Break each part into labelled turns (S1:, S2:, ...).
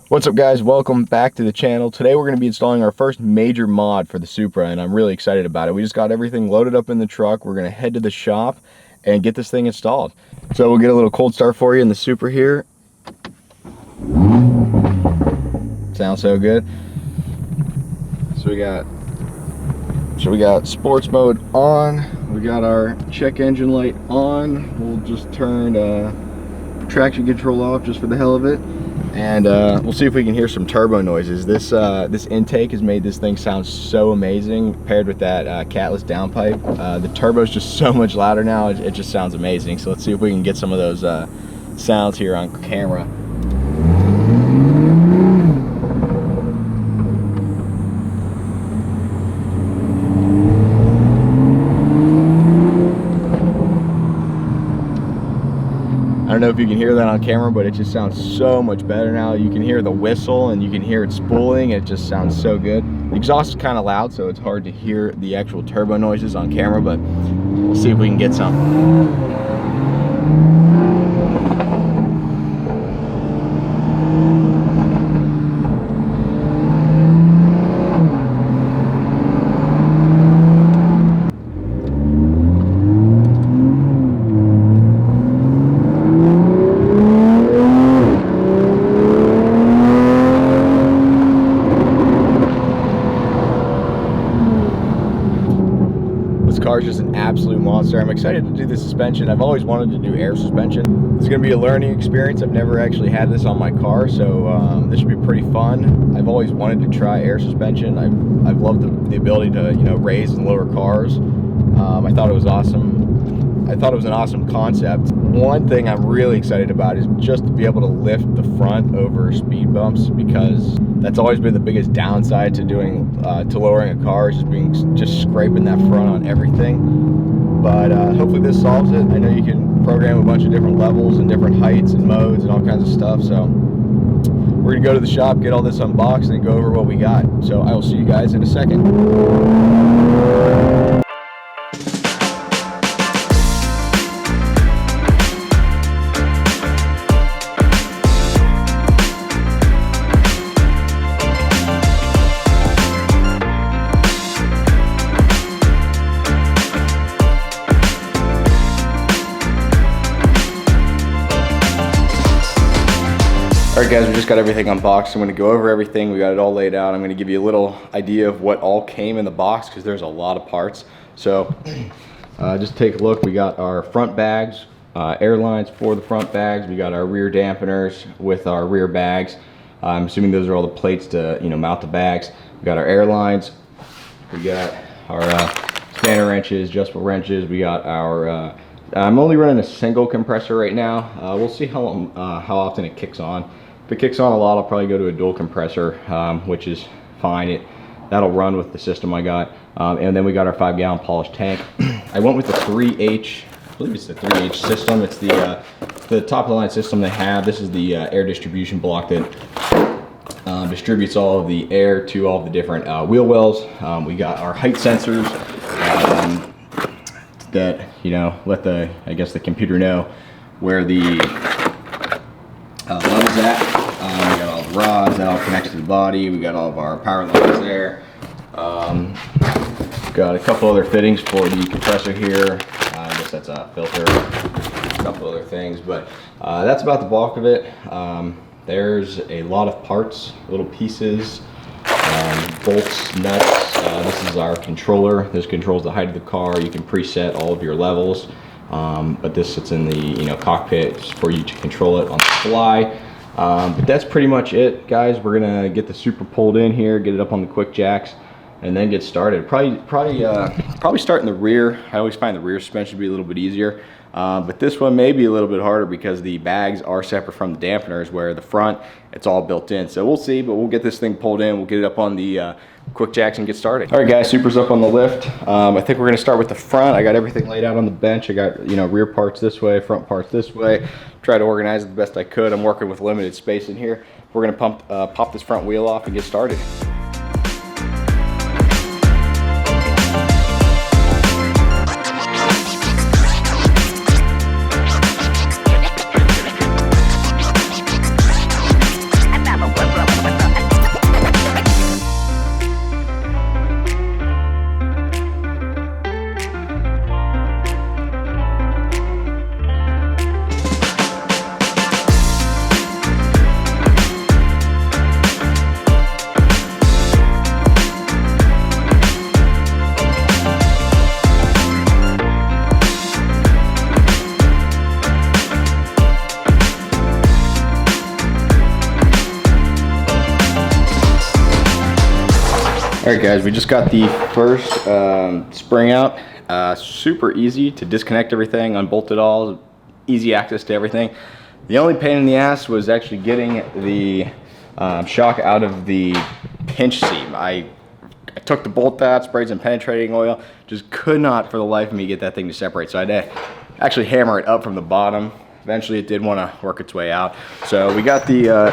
S1: What's up guys, welcome back to the channel. Today we're going to be installing our first major mod for the Supra and I'm really excited about it. We just got everything loaded up in the truck. We're going to head to the shop and get this thing installed. So we'll get a little cold start for you in the Supra here. Sounds so good. So we got sports mode on. We got our check engine light on. We'll just turn traction control off just for the hell of it. And we'll see if we can hear some turbo noises. This intake has made this thing sound so amazing paired with that catless downpipe. The turbo's just so much louder now, it just sounds amazing. So let's see if we can get some of those sounds here on camera. I don't know if you can hear that on camera, but it just sounds so much better now. You can hear the whistle and you can hear it spooling. It just sounds so good. The exhaust is kind of loud, so it's hard to hear the actual turbo noises on camera, but we'll see if we can get some. Car is just an absolute monster. I'm excited to do the suspension. I've always wanted to do air suspension. It's going to be a learning experience. I've never actually had this on my car, so this should be pretty fun. I've always wanted to try air suspension. I've loved the ability to raise and lower cars. I thought it was awesome. I thought it was an awesome concept. One thing I'm really excited about is just to be able to lift the front over speed bumps, because that's always been the biggest downside to doing to lowering a car, is just scraping that front on everything. But hopefully this solves it. I know you can program a bunch of different levels and different heights and modes and all kinds of stuff. So we're gonna go to the shop, get all this unboxed, and go over what we got. So I will see you guys in a second. Alright guys, we just got everything unboxed. I'm going to go over everything. We got it all laid out. I'm going to give you a little idea of what all came in the box, because there's a lot of parts. So just take a look. We got our front bags, air lines for the front bags. We got our rear dampeners with our rear bags. I'm assuming those are all the plates to mount the bags. We got our air lines. We got our spanner wrenches, adjustable wrenches. We got our I'm only running a single compressor right now. We'll see how often it kicks on. If it kicks on a lot, I'll probably go to a dual compressor, which is fine. That'll run with the system I got. And then we got our 5-gallon polished tank. I went with the 3H, I believe it's the 3H system. It's the top of the line system they have. This is the air distribution block that distributes all of the air to all of the different wheel wells. We got our height sensors that let the computer know where the level's at. We got all the rods that all connect to the body. We got all of our power lines there. Got a couple other fittings for the compressor here. I guess that's a filter, a couple other things, but that's about the bulk of it. There's a lot of parts, little pieces, bolts, nuts. This is our controller. This controls the height of the car. You can preset all of your levels, but this sits in the cockpit for you to control it on the fly. But that's pretty much it, guys. We're gonna get the Supra pulled in here, get it up on the quick jacks, and then get started. Probably start in the rear. I always find the rear suspension to be a little bit easier. But this one may be a little bit harder because the bags are separate from the dampeners, where the front, it's all built in. So we'll see, but we'll get this thing pulled in. We'll get it up on the quick jacks and get started. All right guys, Supra's up on the lift. I think we're gonna start with the front. I got everything laid out on the bench. I got rear parts this way, front parts this way. Try to organize it the best I could. I'm working with limited space in here. We're gonna pop this front wheel off and get started. All right guys, we just got the first spring out. Super easy to disconnect everything, unbolt it all, easy access to everything. The only pain in the ass was actually getting the shock out of the pinch seam. I took the bolt out, sprayed some penetrating oil, just could not for the life of me get that thing to separate. So I had to actually hammer it up from the bottom. Eventually it did want to work its way out. So we got the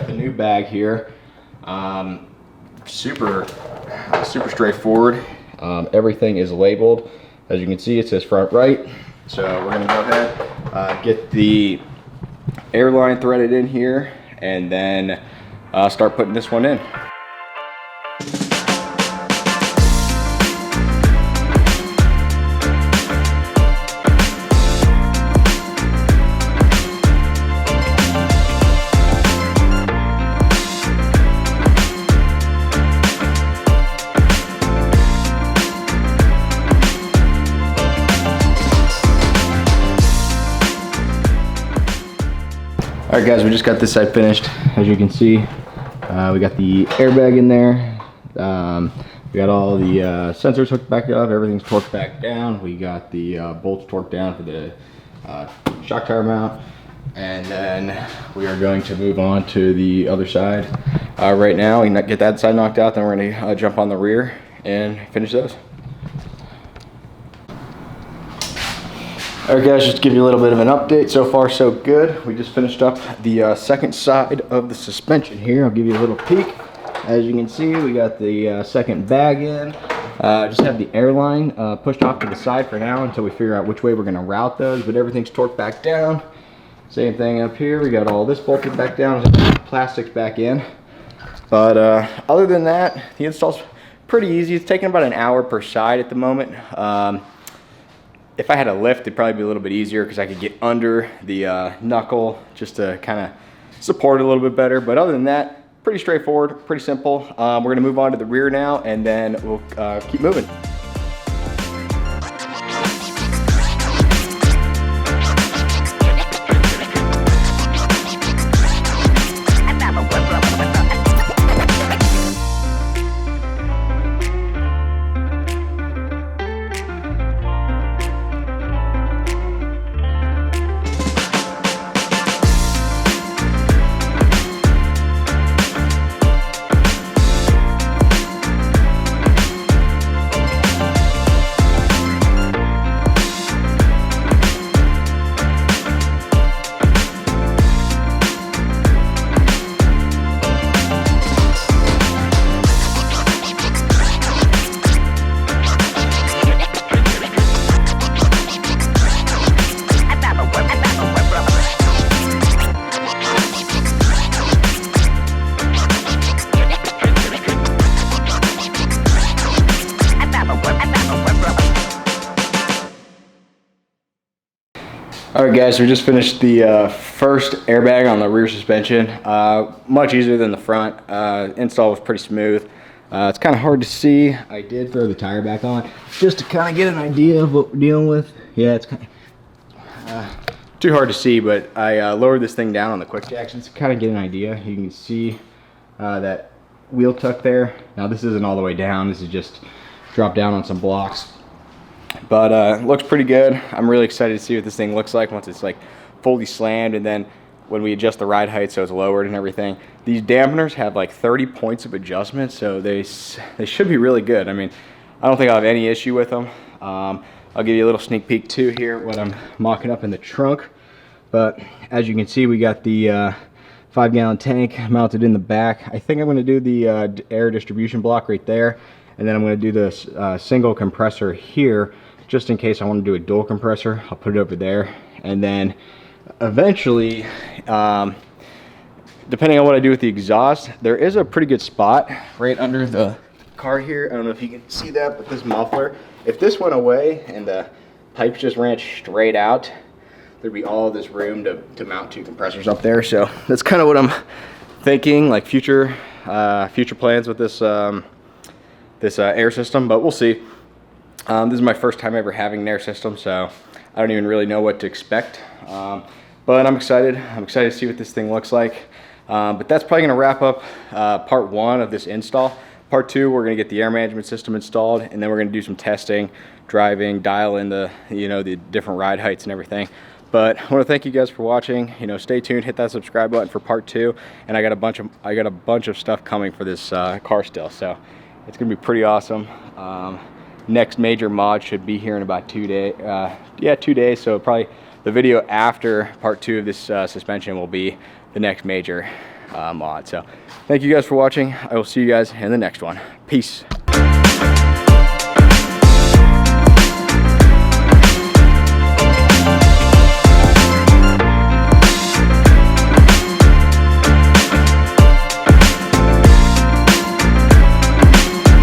S1: new bag here. Super straightforward. Everything is labeled. As you can see, it says front right. So we're gonna go ahead, get the air line threaded in here, and then start putting this one in. All right guys, we just got this side finished. As you can see, we got the airbag in there. We got all the sensors hooked back up, everything's torqued back down. We got the bolts torqued down for the shock tower mount. And then we are going to move on to the other side. Right now, we get that side knocked out, then we're gonna jump on the rear and finish those. Alright guys, just to give you a little bit of an update. So far so good. We just finished up the second side of the suspension here. I'll give you a little peek. As you can see, we got the second bag in. Just have the airline pushed off to the side for now until we figure out which way we're going to route those, but everything's torqued back down. Same thing up here. We got all this bolted back down, plastics back in. But other than that, the install's pretty easy. It's taking about an hour per side at the moment. If I had a lift, it'd probably be a little bit easier because I could get under the knuckle just to kind of support it a little bit better. But other than that, pretty straightforward, pretty simple. We're gonna move on to the rear now, and then we'll keep moving. Alright guys, we just finished the first airbag on the rear suspension. Much easier than the front. Install was pretty smooth. It's kind of hard to see. I did throw the tire back on just to kind of get an idea of what we're dealing with. Yeah, it's kind of too hard to see, but I lowered this thing down on the quick jacks to kind of get an idea. You can see that wheel tuck there. Now this isn't all the way down. This is just dropped down on some blocks. But it looks pretty good. I'm really excited to see what this thing looks like once it's like fully slammed, and then when we adjust the ride height so it's lowered and everything. These dampeners have like 30 points of adjustment, so they should be really good. I mean, I don't think I'll have any issue with them. I'll give you a little sneak peek too here what I'm mocking up in the trunk. But as you can see, we got the 5-gallon tank mounted in the back. I think I'm going to do the air distribution block right there, and then I'm going to do the single compressor here, just in case I want to do a dual compressor. I'll put it over there, and then eventually, depending on what I do with the exhaust, there is a pretty good spot right under the car here. I don't know if you can see that, but this muffler, if this went away and the pipes just ran straight out, there'd be all this room to mount 2 compressors up there. So that's kind of what I'm thinking, like future plans with this this air system, but we'll see. This is my first time ever having an air system, so I don't even really know what to expect. But I'm excited. I'm excited to see what this thing looks like. But that's probably gonna wrap up part 1 of this install. Part 2, we're gonna get the air management system installed, and then we're gonna do some testing, driving, dial in the, you know, the different ride heights and everything. But I want to thank you guys for watching. You know, stay tuned, hit that subscribe button for part 2, and I got a bunch of stuff coming for this car still, so it's gonna be pretty awesome. Next major mod should be here in about 2 days. Yeah, 2 days. So probably the video after part 2 of this suspension will be the next major mod. So thank you guys for watching. I will see you guys in the next one. Peace.